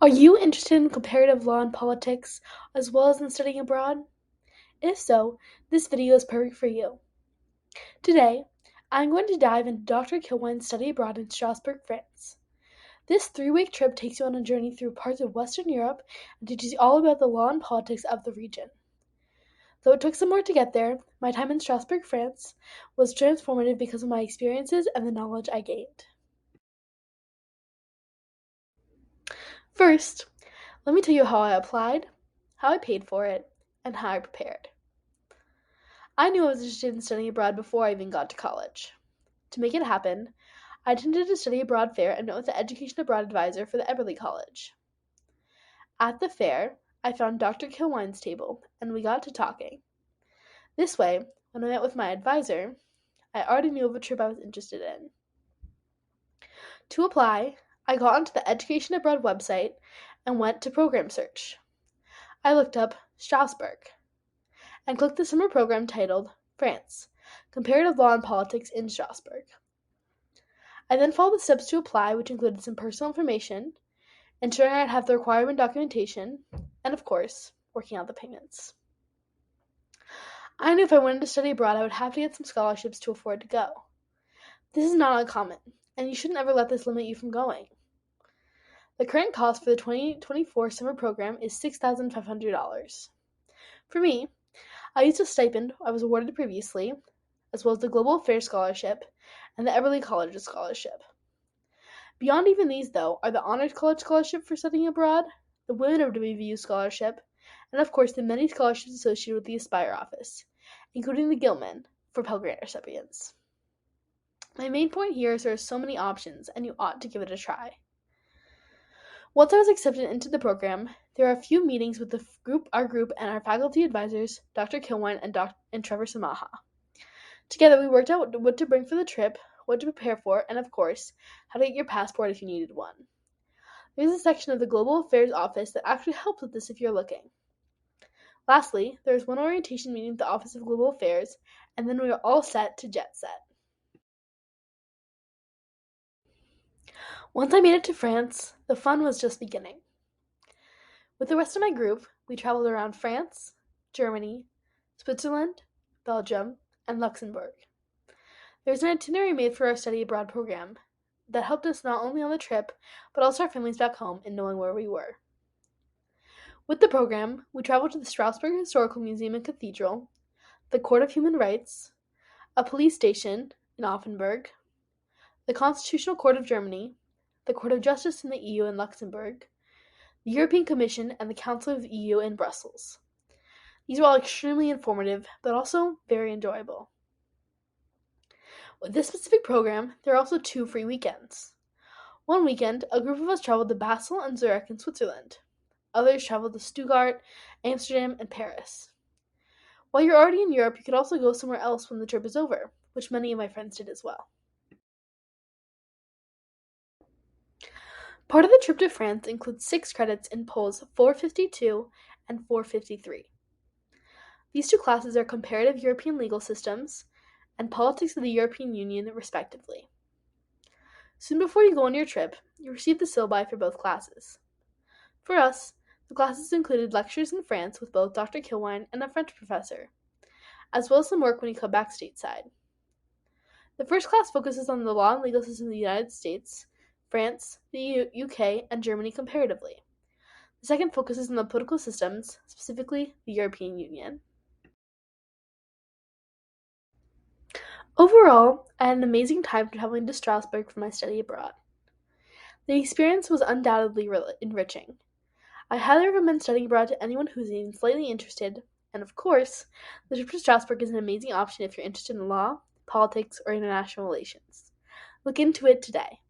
Are you interested in comparative law and politics, as well as in studying abroad? If so, this video is perfect for you. Today, I'm going to dive into Dr. Kilwine's study abroad in Strasbourg, France. This 3-week trip takes you on a journey through parts of Western Europe and teaches you all about the law and politics of the region. Though it took some more to get there, my time in Strasbourg, France was transformative because of my experiences and the knowledge I gained. First, let me tell you how I applied, how I paid for it, and how I prepared. I knew I was interested in studying abroad before I even got to college. To make it happen, I attended a study abroad fair and met with the education abroad advisor for the Eberly College. At the fair, I found Dr. Kilwine's table, and we got to talking. This way, when I met with my advisor, I already knew of a trip I was interested in. To apply, I got onto the Education Abroad website and went to Program Search. I looked up Strasbourg and clicked the summer program titled France, Comparative Law and Politics in Strasbourg. I then followed the steps to apply, which included some personal information, ensuring I'd have the requirement documentation, and of course, working out the payments. I knew if I wanted to study abroad, I would have to get some scholarships to afford to go. This is not uncommon, and you shouldn't ever let this limit you from going. The current cost for the 2024 summer program is $6,500. For me, I used a stipend I was awarded previously, as well as the Global Affairs Scholarship and the Eberly College Scholarship. Beyond even these, though, are the Honors College Scholarship for studying abroad, the Women of WVU Scholarship, and of course the many scholarships associated with the Aspire office, including the Gilman for Pell Grant recipients. My main point here is there are so many options, and you ought to give it a try. Once I was accepted into the program, there are a few meetings with our group and our faculty advisors, Dr. Kilwine and Trevor Samaha. Together, we worked out what to bring for the trip, what to prepare for, and of course, how to get your passport if you needed one. There's a section of the Global Affairs office that actually helps with this if you're looking. Lastly, there's one orientation meeting with the Office of Global Affairs, and then we are all set to jet set. Once I made it to France, the fun was just beginning. With the rest of my group, we traveled around France, Germany, Switzerland, Belgium, and Luxembourg. There was an itinerary made for our study abroad program that helped us not only on the trip, but also our families back home in knowing where we were. With the program, we traveled to the Strasbourg Historical Museum and Cathedral, the Court of Human Rights, a police station in Offenburg, the Constitutional Court of Germany, the Court of Justice in the EU in Luxembourg, the European Commission, and the Council of the EU in Brussels. These were all extremely informative, but also very enjoyable. With this specific program, there are also 2 free weekends. One weekend, a group of us traveled to Basel and Zurich in Switzerland. Others traveled to Stuttgart, Amsterdam, and Paris. While you're already in Europe, you could also go somewhere else when the trip is over, which many of my friends did as well. Part of the trip to France includes 6 credits in Poles 452 and 453. These 2 classes are Comparative European Legal Systems and Politics of the European Union, respectively. Soon before you go on your trip, you receive the syllabi for both classes. For us, the classes included lectures in France with both Dr. Kilwine and a French professor, as well as some work when you come back stateside. The first class focuses on the law and legal system of the United States, France, the UK, and Germany comparatively. The second focuses on the political systems, specifically the European Union. Overall, I had an amazing time traveling to Strasbourg for my study abroad. The experience was undoubtedly enriching. I highly recommend studying abroad to anyone who's even slightly interested, and of course, the trip to Strasbourg is an amazing option if you're interested in law, politics, or international relations. Look into it today.